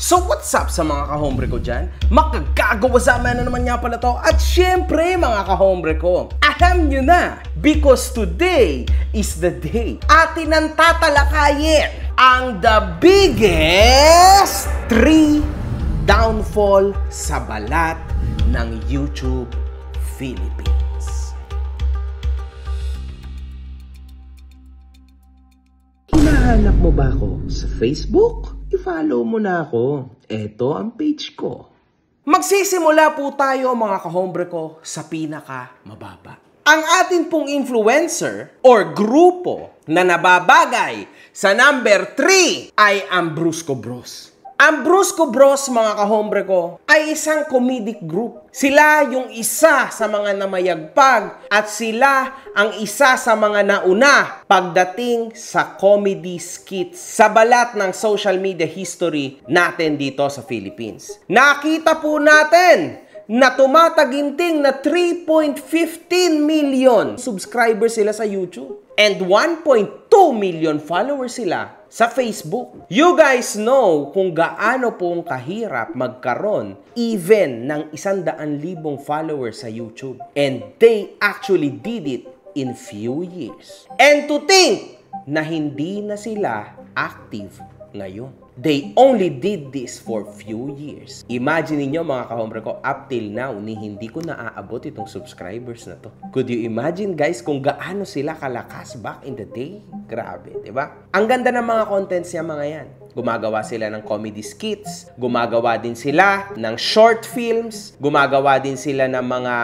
So what's up sa mga kahombre ko dyan? Makagagawasama na naman nga pala to. At syempre mga kahombre ko, alam nyo na, because today is the day atin ang tatalakayin ang the biggest 3 downfall sa balat ng YouTube Philippines. Hinahanap mo ba ako sa Facebook? I-follow mo na ako. Ito ang page ko. Magsisimula po tayo mga kahombre ko sa pinaka mababa. Ang atin pong influencer or grupo na nababagay sa number 3 ay ang Brusco Bros. Ang Brusco Bros, mga kahombre ko, ay isang comedic group. Sila yung isa sa mga namayagpag at sila ang isa sa mga nauna pagdating sa comedy skits sa balat ng social media history natin dito sa Philippines. Nakita po natin na tumataginting na 3.15 million subscribers sila sa YouTube and 1.2 million followers sila sa Facebook. You guys know kung gaano pong kahirap magkaroon even ng 100,000 followers sa YouTube. And they actually did it in few years. And to think na hindi na sila active ngayon. They only did this for few years. Imagine niyo mga kahombre ko, up till now, hindi ko naaabot itong subscribers na to. Could you imagine guys kung gaano sila kalakas back in the day? Grabe, di ba? Ang ganda ng mga contents niya mga yan. Gumagawa sila ng comedy skits, gumagawa din sila ng short films, gumagawa din sila ng mga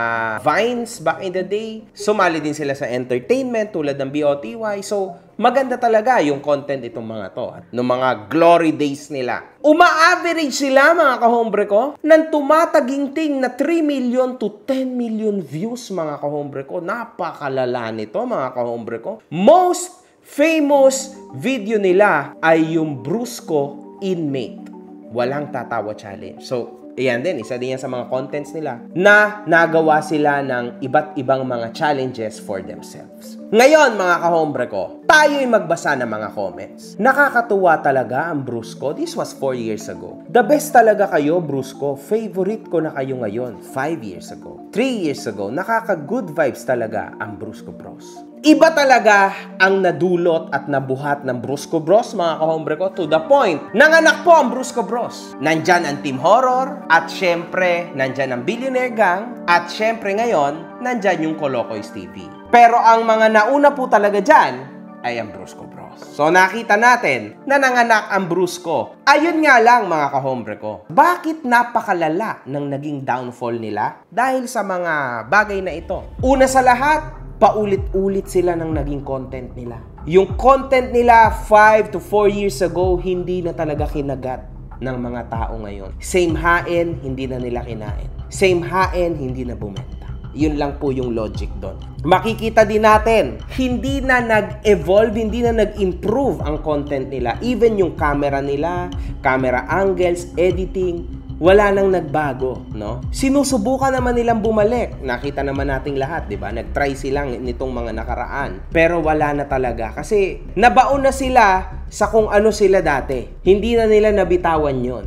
vines back in the day. Sumali din sila sa entertainment tulad ng BOTY. So, maganda talaga yung content itong mga to. At noong mga glory days nila. Uma-average sila mga kahombre ko ng tumataginting na 3 million to 10 million views mga kahombre ko. Napakalala nito mga kahombre ko. Most famous video nila ay yung Brusco Inmate. Walang tatawa challenge. So, ayan din, isa din yan sa mga contents nila na nagawa sila ng iba't ibang mga challenges for themselves. Ngayon, mga kahombre ko, tayo'y magbasa ng mga comments. Nakakatuwa talaga ang Brusco. This was 4 years ago. The best talaga kayo, Brusco. Favorite ko na kayo ngayon, 5 years ago. 3 years ago, nakaka-good vibes talaga ang Brusco Bros. Iba talaga ang nadulot at nabuhat ng Brusco Bros, mga kahombre ko, to the point. Nanganak po ang Brusco Bros. Nandyan ang Team Horror, at syempre, nandyan ang Billionaire Gang, at syempre ngayon, nandyan yung Colocoys TV. Pero ang mga nauna po talaga dyan ay ang Brusco Bros. So nakita natin na nanganak ang Brusco. Ayun nga lang mga kahombre ko. Bakit napakalala ng naging downfall nila? Dahil sa mga bagay na ito. Una sa lahat, paulit-ulit sila ng naging content nila. Yung content nila 5 to 4 years ago, hindi na talaga kinagat ng mga tao ngayon. Same hain, hindi na nila kinain. Same hain, hindi na bumenta. Yun lang po yung logic doon. Makikita din natin, hindi na nag-evolve, hindi na nag-improve ang content nila. Even yung camera nila, camera angles, editing, wala nang nagbago, no? Sinusubukan naman nilang bumalik. Nakita naman nating lahat, 'di ba? Nag-try silang nitong mga nakaraan. Pero wala na talaga kasi nabaon na sila sa kung ano sila dati. Hindi na nila nabitawan 'yon.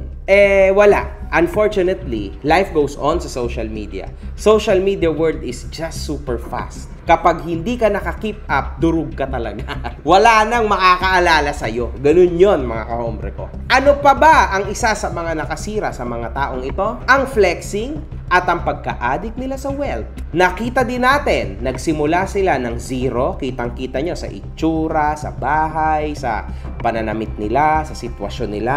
Wala. Unfortunately, life goes on sa social media. Social media world is just super fast. Kapag hindi ka naka-keep up, durug ka talaga. Wala nang makakaalala sa'yo. Ganun yon mga kahombre ko. Ano pa ba ang isa sa mga nakasira sa mga taong ito? Ang flexing at ang pagka-addict nila sa wealth. Nakita din natin, nagsimula sila ng zero. Kitang-kita nyo sa itsura, sa bahay, sa pananamit nila, sa sitwasyon nila.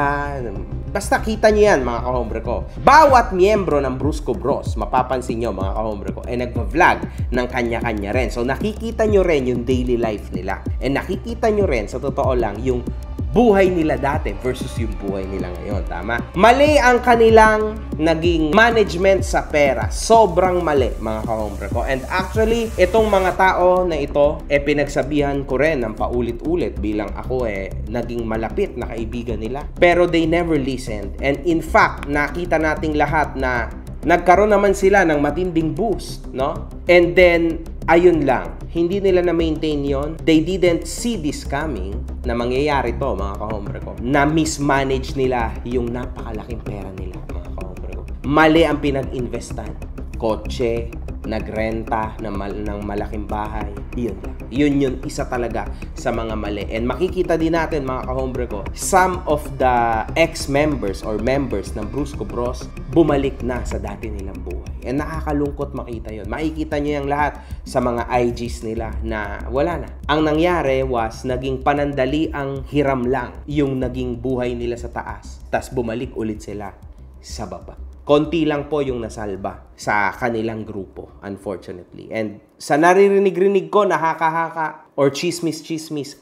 Basta kita nyo yan mga kahombre ko. Bawat miyembro ng Brusco Bros, mapapansin nyo mga kahombre ko, ay nagpa-vlog ng kanya-kanya rin. So nakikita nyo rin yung daily life nila. And nakikita nyo rin, sa totoo lang, yung buhay nila dati versus yung buhay nila ngayon. Tama? Mali ang kanilang naging management sa pera. Sobrang mali, mga kahombre ko. And actually, itong mga tao na ito, pinagsabihan ko rin ng paulit-ulit bilang ako naging malapit na kaibigan nila. Pero they never listened. And in fact, nakita nating lahat na Nagkaroon naman sila ng matinding boost, no? And then, ayun lang, hindi nila na-maintain yon. They didn't see this coming na mangyayari to, mga kahombre ko. Na mismanage nila yung napakalaking pera nila, mga kahombre ko. Mali ang pinag-investan. Kotse, nagrenta ng malaking bahay. Yun lang. Yun isa talaga sa mga mali. And makikita din natin, mga kahombre ko, some of the ex-members or members ng Brusco Bros bumalik na sa dati nilang buhay. And nakakalungkot makita yun. Makikita nyo yung lahat sa mga IGs nila na wala na. Ang nangyari was naging panandali ang hiram lang yung naging buhay nila sa taas. Tas bumalik ulit sila sa baba. Konti lang po yung nasalba sa kanilang grupo, unfortunately. And sa naririnig-rinig ko, nakakahaka or chismis-chismis,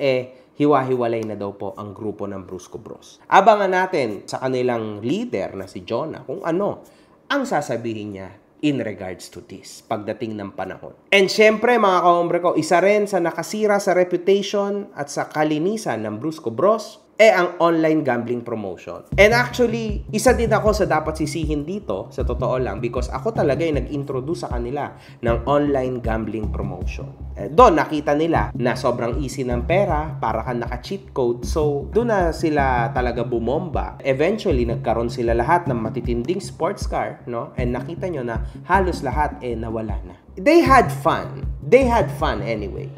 hiwa-hiwalay na daw po ang grupo ng Brusco Bros. Abangan natin sa kanilang leader na si Jonah kung ano ang sasabihin niya in regards to this pagdating ng panahon. And syempre, mga kahombre ko, isa rin sa nakasira sa reputation at sa kalinisan ng Brusco Bros ang online gambling promotion. And actually, isa din ako sa dapat sisihin dito, sa totoo lang, because ako talaga yung nag-introduce sa kanila ng online gambling promotion. Doon, nakita nila na sobrang easy ng pera, para ka naka-cheat code, so doon na sila talaga bumomba. Eventually, nagkaroon sila lahat ng matitinding sports car, no? And nakita nyo na halos lahat nawala na. They had fun. They had fun anyway.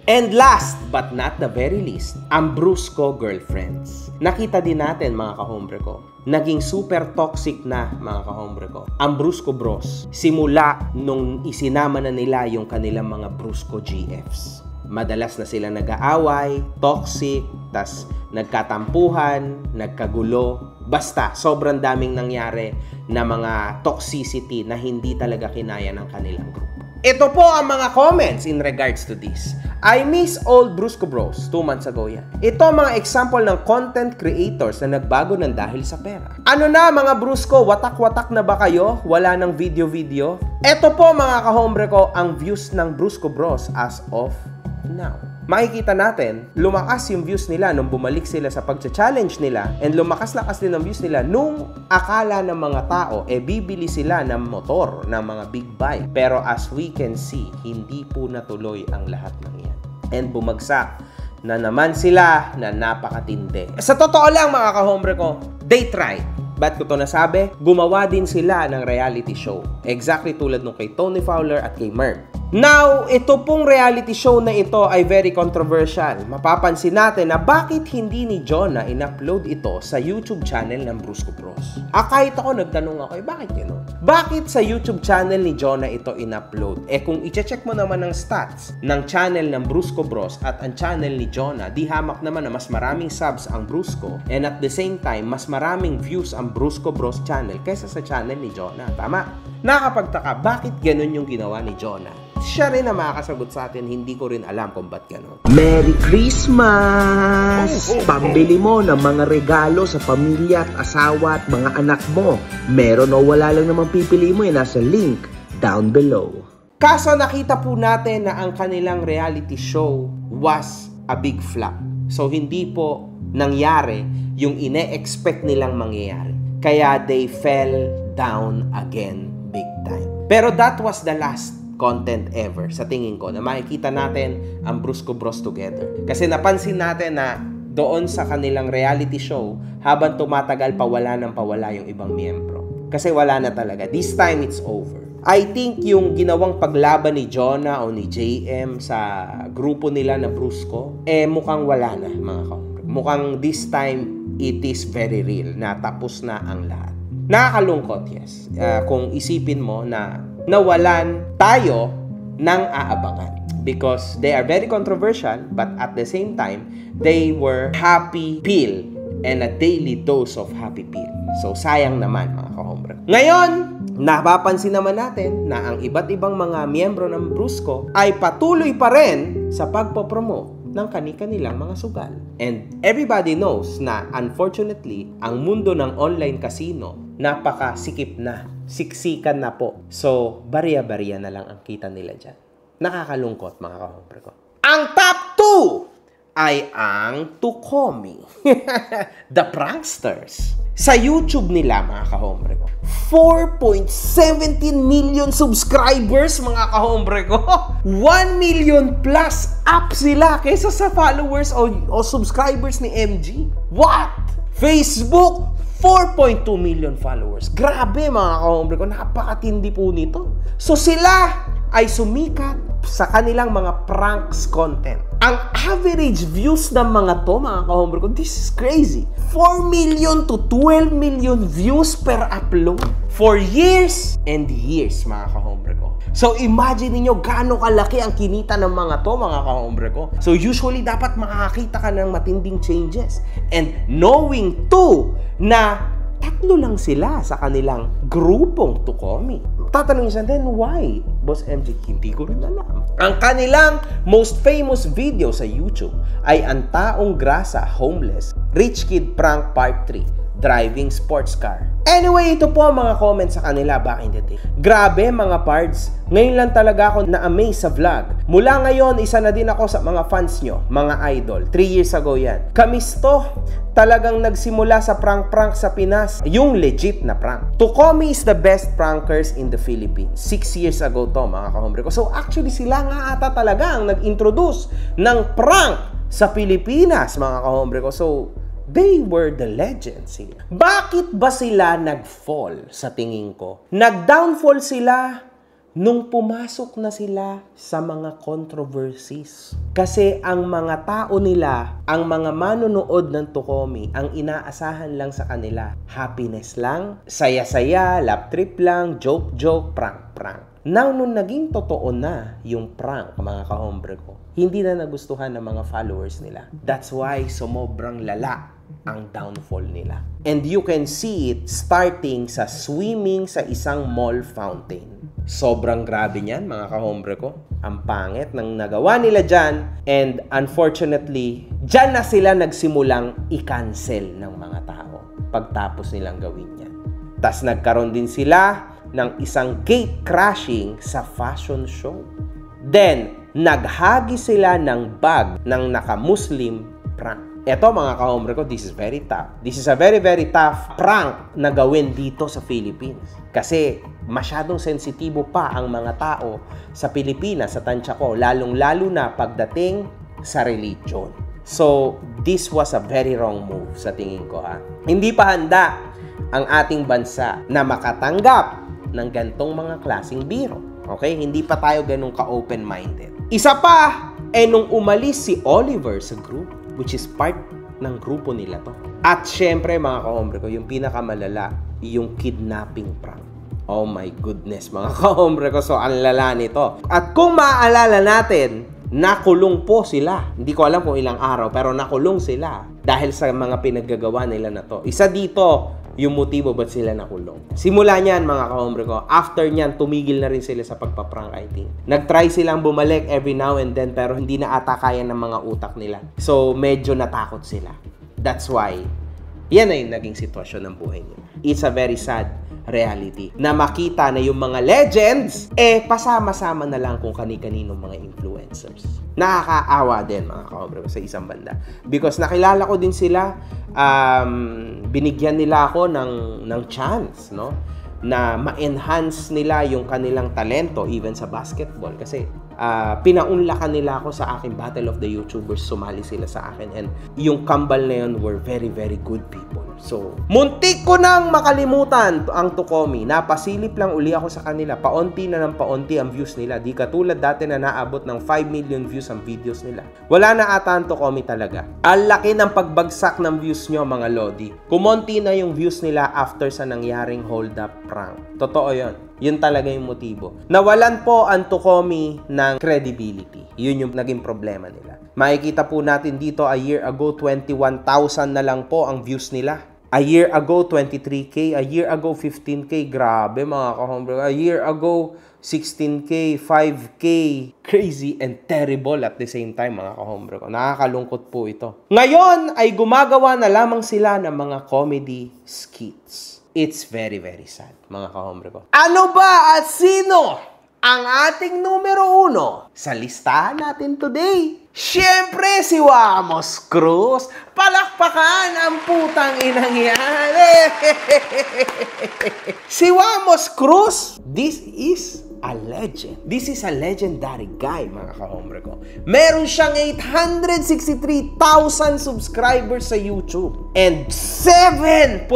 And last but not the very least, ang Brusco girlfriends. Nakita din natin, mga kahombre ko, naging super toxic na, mga kahombre ko, ang Brusco Bros simula nung isinama na nila yung kanilang mga Brusco GFs. Madalas na sila nag-aaway, toxic, tas nagkatampuhan, nagkagulo. Basta, sobrang daming nangyari na mga toxicity na hindi talaga kinaya ng kanilang grupo. Ito po ang mga comments in regards to this. I miss old Brusco Bros. 2 months ago yan. Ito ang mga example ng content creators na nagbago ng dahil sa pera. Ano na mga Brusco, watak-watak na ba kayo? Wala ng video-video? Ito po mga kahombre ko ang views ng Brusco Bros as of now. Makikita natin, lumakas yung views nila nung bumalik sila sa pagcha-challenge nila, and lumakas-lakas din ang views nila nung akala ng mga tao, bibili sila ng motor, ng mga big bike. Pero as we can see, hindi po natuloy ang lahat ng yan. And bumagsak na naman sila na napakatindi. Sa totoo lang, mga kahombre ko, they tried. Ba't ko to nasabi? Gumawa din sila ng reality show. Exactly tulad nung kay Tony Fowler at kay Merv. Now, ito pong reality show na ito ay very controversial. Mapapansin natin na bakit hindi ni Jonah in-upload ito sa YouTube channel ng Brusco Bros. Kahit ako nagtanong ako, bakit gano'n? Bakit sa YouTube channel ni Jonah ito in-upload? Kung i-check mo naman ang stats ng channel ng Brusco Bros at ang channel ni Jonah, di hamak naman na mas maraming subs ang Brusco, and at the same time, mas maraming views ang Brusco Bros channel kaysa sa channel ni Jonah. Tama? Nakakapagtaka, bakit gano'n yung ginawa ni Jonah? Siya rin na makakasagot sa atin, hindi ko rin alam kung ba't gano'n. Merry Christmas! Pambili mo ng mga regalo sa pamilya at asawa at mga anak mo. Meron o wala lang namang pipili mo, nasa link down below. Kaso nakita po natin na ang kanilang reality show was a big flop. So hindi po nangyari yung ine-expect nilang mangyayari. Kaya they fell down again big time. Pero that was the last content ever sa tingin ko na makikita natin ang Brusco Bros together. Kasi napansin natin na doon sa kanilang reality show, habang tumatagal pawala ng pawala yung ibang miyembro. Kasi wala na talaga. This time it's over. I think yung ginawang paglaban ni Jonah o ni JM sa grupo nila na Brusco, mukhang wala na, mga kahombre. Mukhang this time it is very real na tapos na ang lahat. Nakakalungkot, yes. Kung isipin mo na nawalan tayo ng aabangan. Because they are very controversial, but at the same time, they were happy pill and a daily dose of happy pill. So, sayang naman, mga kahombre. Ngayon, napapansin naman natin na ang iba't ibang mga miyembro ng Brusco ay patuloy pa rin sa pagpopromote ng kani-kanilang mga sugal. And everybody knows na unfortunately, ang mundo ng online casino napakasikip na. Siksikan na po. So, bariya-bariya na lang ang kita nila dyan. Nakakalungkot, mga kahombre ko. Ang top 2 ay ang Tukomi. The Pranksters. Sa YouTube nila, mga kahombre ko, 4.17 million subscribers, mga kahombre ko. 1 million plus up sila kaysa sa followers o subscribers ni MG. What? Facebook, 4.2 million followers. Grabe, mga kahombre ko, napakatindi po nito. So sila ay sumikat sa kanilang mga pranks content. Ang average views ng mga to, mga kahombre ko, this is crazy. 4 million to 12 million views per upload for years and years, mga kahombre ko. So imagine niyo gaano kalaki ang kinita ng mga to, mga kahombre ko. So usually dapat makakita ka ng matinding changes. And knowing too na tatlo lang sila sa kanilang grupong Tukomi. Tatanungin siya, then why? Boss MJ, hindi ko rin alam. Ang kanilang most famous video sa YouTube ay ang taong grasa, homeless, rich kid prank part 3. Driving sports car. Anyway, ito po ang mga comments sa kanila back in the day. Grabe mga pards, ngayon lang talaga ako na-amaze sa vlog. Mula ngayon, isa na din ako sa mga fans nyo, mga idol. 3 years ago yan. Kamisto, talagang nagsimula sa prank-prank sa Pinas. Yung legit na prank. Tukomi is the best prankers in the Philippines. 6 years ago to, mga kahombre ko. So actually, sila nga ata talaga ang nag-introduce ng prank sa Pilipinas, mga kahombre ko. So they were the legends. Bakit ba sila nag-fall sa tingin ko? Nag-downfall sila nung pumasok na sila sa mga controversies. Kasi ang mga tao nila, ang mga manonood ng Tukomi, ang inaasahan lang sa kanila, happiness lang, saya-saya, lap trip lang, joke-joke, prank-prank. Now, nung naging totoo na yung prank, mga kahombre ko, hindi na nagustuhan ng mga followers nila. That's why sumobrang lala ang downfall nila. And you can see it starting sa swimming sa isang mall fountain. Sobrang grabe niyan, mga kahombre ko. Ang pangit ng nagawa nila dyan. And unfortunately, dyan na sila nagsimulang i-cancel ng mga tao pagtapos nilang gawin yan. Tas nagkaroon din sila ng isang gate crashing sa fashion show. Then, naghagi sila ng bag ng naka-Muslim prank. Eto, mga kahombre ko, this is very tough. This is a very, very tough prank na gawin dito sa Philippines. Kasi masyadong sensitibo pa ang mga tao sa Pilipinas, sa tansya ko, lalong-lalo na pagdating sa religion. So, this was a very wrong move sa tingin ko, ha. Hindi pa handa ang ating bansa na makatanggap ng gantong mga klaseng biro. Okay? Hindi pa tayo ganun ka-open-minded. Isa pa, nung umalis si Oliver sa group, which is part ng grupo nila to. At syempre, mga kahombre ko, yung pinakamalala, yung kidnapping prank. Oh my goodness, mga kahombre ko. So, ang lala nito. At kung maaalala natin, nakulong po sila. Hindi ko alam kung ilang araw, pero nakulong sila dahil sa mga pinaggagawa nila na to. Isa dito, yung motibo ba't sila nakulong. Simula niyan, mga kahombre ko, after niyan, tumigil na rin sila sa pagpaprank, I think. Nag-try silang bumalik every now and then, pero hindi na ata kaya ng mga utak nila. So, medyo natakot sila. That's why, yan na yung naging sitwasyon ng buhay niyo. It's a very sad reality na makita na yung mga legends, pasama-sama na lang kung kani-kaninong mga influencers. Nakakaawa din, mga kahombre ko, sa isang banda. Because nakilala ko din sila, binigyan nila ako ng chance, no? Na ma-enhance nila yung kanilang talento even sa basketball. Kasi pinaunlakan nila ako sa aking Battle of the YouTubers. Sumali sila sa akin. And yung kambal na yun were very, very good people. So, muntik ko nang makalimutan ang Tukomi. Napasilip lang uli ako sa kanila. Paunti na ng paunti ang views nila. Di katulad dati na naabot ng 5 million views ang videos nila. Wala na ata ang Tukomi talaga. Ang laki ng pagbagsak ng views nyo, mga lodi. Kumonti na yung views nila after sa nangyaring hold-up prank. Totoo yun. Yun talaga yung motibo. Nawalan po ang Tukomi ng credibility. Yun yung naging problema nila. Makikita po natin dito, a year ago, 21,000 na lang po ang views nila. A year ago, 23K. A year ago, 15K. Grabe, mga kahombre. A year ago, 16K, 5K. Crazy and terrible at the same time, mga kahombre ko. Nakakalungkot po ito. Ngayon ay gumagawa na lamang sila ng mga comedy skits. It's very, very sad, mga kahombre ko. Ano ba at sino ang ating numero 1 sa listahan natin today? Siyempre, si Wamos Cruz. Palakpakan ang putang inang yan. Si Wamos Cruz, this is a legend. This is a legendary guy, mga kahombre ko. Meron siyang 863,000 subscribers sa YouTube and 7.8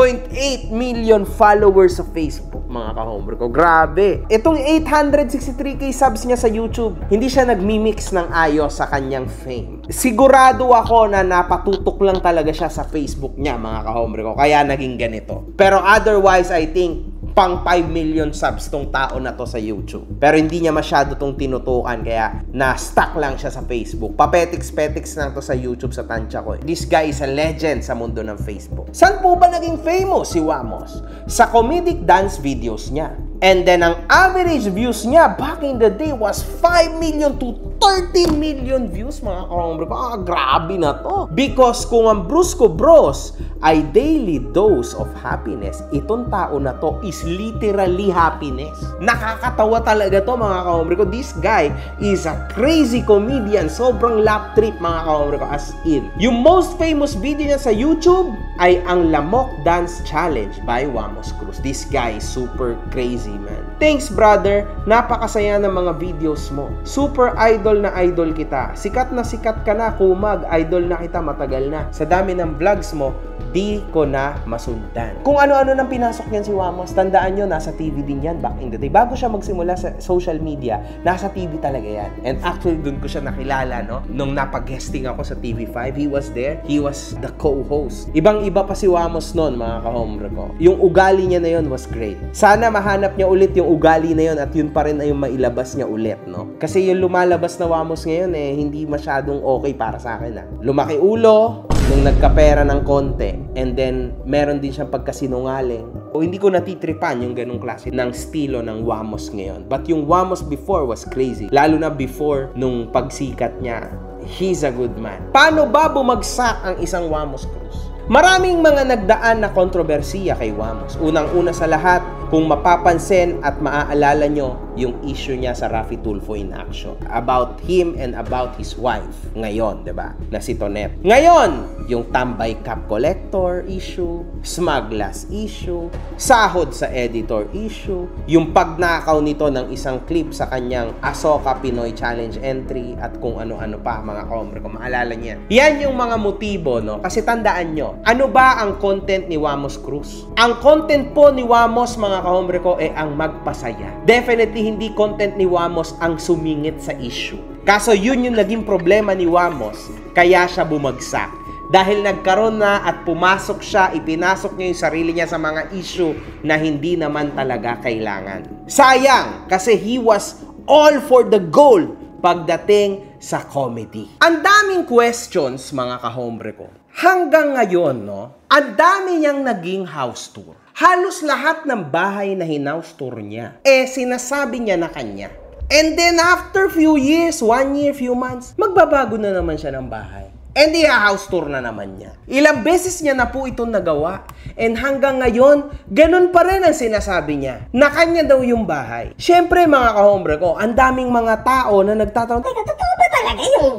million followers sa Facebook, mga kahombre ko. Grabe. Itong 863k subs niya sa YouTube, hindi siya nagmimix ng ayos sa kanyang fame. Sigurado ako na napatutok lang talaga siya sa Facebook niya, mga kahombre ko. Kaya naging ganito. Pero otherwise, I think pang 5 million subs tong tao na to sa YouTube. Pero hindi niya masyado tong tinutukan, kaya na-stuck lang siya sa Facebook. Papetiks-petiks lang to sa YouTube sa tansya ko. This guy is a legend sa mundo ng Facebook. Saan po ba naging famous si Wamos? Sa comedic dance videos niya. And then, ang average views niya back in the day was 5 million to 30 million views, mga kahombre ko. Grabe na to. Because kung ang Brusco Bros ay daily dose of happiness, itong tao na to is literally happiness. Nakakatawa talaga to, mga kahombre ko. This guy is a crazy comedian. Sobrang lap trip, mga kahombre ko, as in. Yung most famous video niya sa YouTube ay ang Lamok Dance Challenge by Wamos Cruz. This guy is super crazy, man. Thanks, brother. Napakasaya ng mga videos mo. Super idol na idol kita. Sikat na sikat ka na, kumag. Idol na kita matagal na. Sa dami ng vlogs mo, di ko na masundan. Kung ano-ano nang pinasok niyan si Wamos, tandaan nyo, nasa TV din yan back in the day. Bago siya magsimula sa social media, nasa TV talaga yan. And actually, dun ko siya nakilala, no? Nung napag-guesting ako sa TV5, he was there. He was the co-host. Ibang-iba pa si Wamos noon, mga kahombre ko. Yung ugali niya na yun was great. Sana mahanap niya ulit yung ugali na yun at yun pa rin ay yung mailabas niya ulit, no? Kasi yung lumalabas na Wamos ngayon, hindi masyadong okay para sa akin, Lumaki ulo, nung nagkapera ng konti, and then meron din siyang pagkasinungaling. O hindi ko natitripan yung ganung klase ng estilo ng Wamos ngayon. But yung Wamos before was crazy. Lalo na before nung pagsikat niya. He's a good man. Paano ba bumagsak ang isang Wamos Cruz? Maraming mga nagdaan na kontrobersiya kay Wamos. Unang-una sa lahat, kung mapapansin at maaalala nyo yung issue niya sa Raffy Tulfo in Action about him and about his wife ngayon, diba? Na si Tonet. Ngayon, yung tambay cap collector issue, smuglas issue, sahod sa editor issue, yung pagnakaw nito ng isang clip sa kanyang Asoka Pinoy Challenge entry at kung ano-ano pa, mga kahombre ko, maalala niya. Yan yung mga motibo, no? Kasi tandaan nyo, ano ba ang content ni Wamos Cruz? Ang content po ni Wamos, mga kahombre ko, ang magpasaya. Definitely hindi content ni Wamos ang sumingit sa issue. Kaso yun yung naging problema ni Wamos, kaya siya bumagsak. Dahil nagkaroon na at pumasok siya, ipinasok niya yung sarili niya sa mga issue na hindi naman talaga kailangan. Sayang, kasi he was all for the gold pagdating sa comedy. Ang daming questions, mga kahombre ko. Hanggang ngayon, no, ang dami niyang naging house tour. Halos lahat ng bahay na hinouse tour niya, sinasabi niya na kanya. And then after few years, 1 year, few months, magbabago na naman siya ng bahay. And house tour na naman niya. Ilang beses niya na po itong nagawa. And hanggang ngayon, ganun pa rin ang sinasabi niya. Na kanya daw yung bahay. Siyempre, mga kahombre ko, ang daming mga tao na nagtatanong, teka, totoo ba talaga yung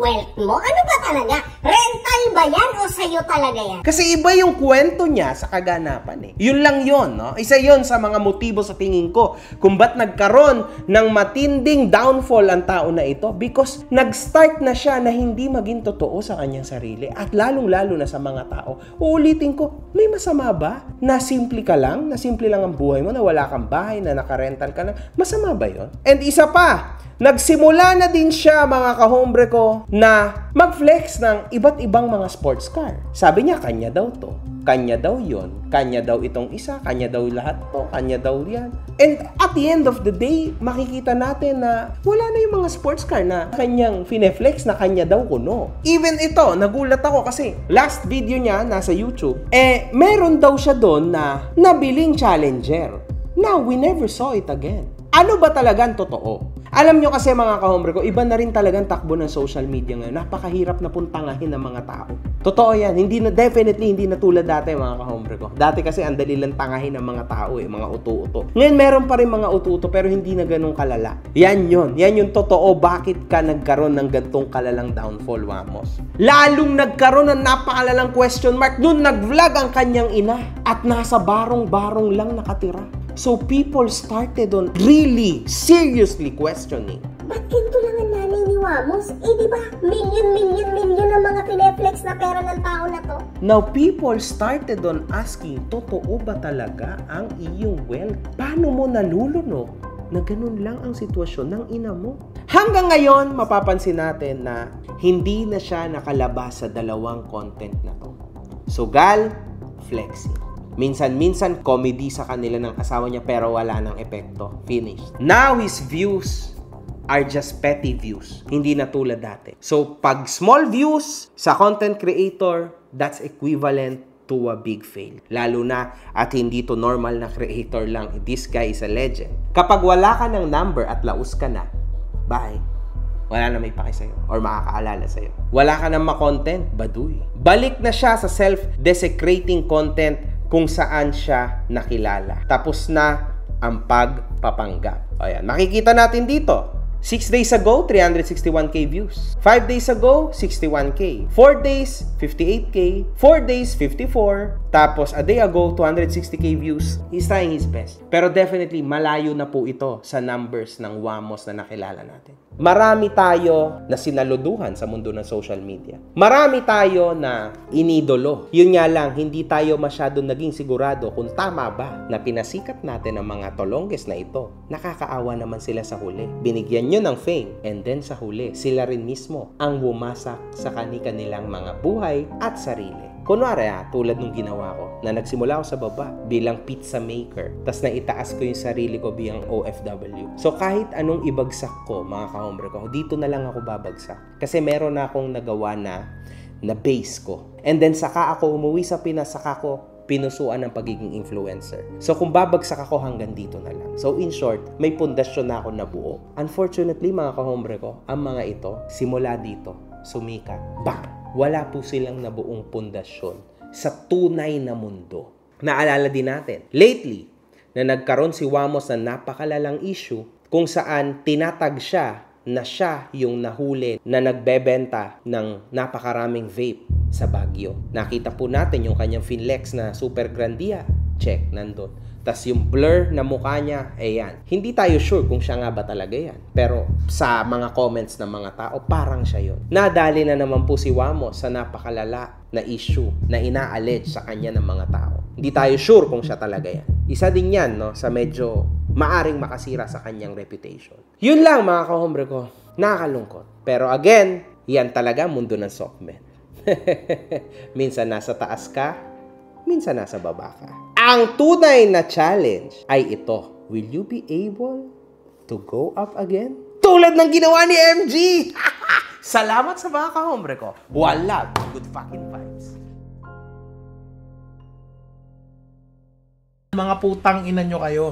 wealth mo? Ano ba talaga? Rental ba yan o sa'yo talaga yan? Kasi iba yung kwento niya sa kaganapan. Yun lang yun, no? Isa yun sa mga motibo sa tingin ko kung ba't nagkaroon ng matinding downfall ang tao na ito, because nag-start na siya na hindi maging totoo sa kanyang sarili at lalong-lalo na sa mga tao. Uulitin ko, may masama ba? Na simple ka lang? Na simple lang ang buhay mo? Na wala kang bahay? Na nakarental ka lang? Masama ba yun? And isa pa, nagsimula na din siya, mga kahombre ko, na mag-flex ng iba't ibang mga sports car. Sabi niya, kanya daw to. Kanya daw yon, kanya daw itong isa, kanya daw lahat to, kanya daw yan. And at the end of the day, makikita natin na wala na yung mga sports car na kanyang fineflex na kanya daw kuno. Even ito, nagulat ako kasi last video niya nasa YouTube, meron daw siya doon na nabiling Challenger. Now, we never saw it again. Ano ba talagang totoo? Alam nyo kasi mga kahombre ko, iba na rin talagang takbo ng social media ngayon. Napakahirap na puntangahin ng mga tao. Totoo yan. Definitely hindi na tulad dati mga kahombre ko. Dati kasi ang dali lang tangahin ng mga tao mga uto-uto. Ngayon meron pa rin mga uto-uto pero hindi na ganun kalala. Yan yung totoo. Bakit ka nagkaroon ng gantong kalalang downfall, Wamos? Lalong nagkaroon ng napakalalang question mark nung nag-vlog ang kanyang ina at nasa barong-barong lang nakatira. So people started on really seriously questioning. Ba't ganito lang ang nanay ni Wamos? Di ba? Million ang mga pineflex na pera ng tao na to. Now people started on asking, totoo ba talaga ang iyong wealth? Paano mo nalulunok na ganun lang ang sitwasyon ng ina mo? Hanggang ngayon, mapapansin natin na hindi na siya nakalabas sa dalawang content na to. Sugal, flexing. Minsan comedy sa kanila ng asawa niya pero wala nang epekto. Finished. Now his views are just petty views. Hindi na tulad dati. So pag small views sa content creator, that's equivalent to a big fail. Lalo na at hindi to normal na creator lang. This guy is a legend. Kapag wala ka ng number at laus ka na, bye. Wala na may paki sa'yo or makakaalala sa'yo. Wala ka ng ma-content, baduy. Balik na siya sa self-desecrating content kung saan siya nakilala. Tapos na ang pagpapanggap. Ayan, makikita natin dito. 6 days ago, 361k views. 5 days ago, 61k. 4 days, 58k. 4 days, 54. Tapos, a day ago, 260k views. He's trying his best. Pero definitely, malayo na po ito sa numbers ng Wamos na nakilala natin. Marami tayo na sinaluduhan sa mundo ng social media. Marami tayo na inidolo. Yun nga lang, hindi tayo masyado naging sigurado kung tama ba na pinasikat natin ang mga tolongges na ito. Nakakaawa naman sila sa huli. Binigyan nyo ng fame and then sa huli, sila rin mismo ang bumasak sa kanilang mga buhay at sarili. Kunwari tulad nung ginawa ko, na nagsimula ako sa baba bilang pizza maker, tas naitaas ko yung sarili ko bilang OFW. So kahit anong ibagsak ko, mga kahombre ko, dito na lang ako babagsak. Kasi meron na akong nagawa na base ko. And then saka ako umuwi sa Pinas, saka ko pinusuan ng pagiging influencer. So kung babagsak ako hanggang dito na lang. So in short, may pundasyon na ako nabuo. Unfortunately, mga kahombre ko, ang mga ito, simula dito, sumikat. Wala po silang nabuong pundasyon sa tunay na mundo. Naalala din natin, lately, na nagkaroon si Wamos na napakalalang issue kung saan tinatag siya na siya yung nahuli na nagbebenta ng napakaraming vape sa Baguio. Nakita po natin yung kanyang Finlex na Super Grandia. Check, nandun. Tas yung blur na mukha niya, yan. Hindi tayo sure kung siya nga ba talaga yan. Pero sa mga comments ng mga tao, parang siya yun. Nadali na naman po si Wamos sa napakalala na issue na ina-allege sa kanya ng mga tao. Hindi tayo sure kung siya talaga yan. Isa din yan, no, sa medyo maaring makasira sa kanyang reputation. Yun lang, mga kahombre ko. Nakakalungkot. Pero again, yan talaga mundo ng softmen. Minsan nasa taas ka, minsan nasa baba ka. Ang tunay na challenge ay ito. Will you be able to go up again? Tulad ng ginawa ni MG! Salamat sa mga kahombre ko. Wala. Good fucking vibes. Mga putang ina nyo kayo.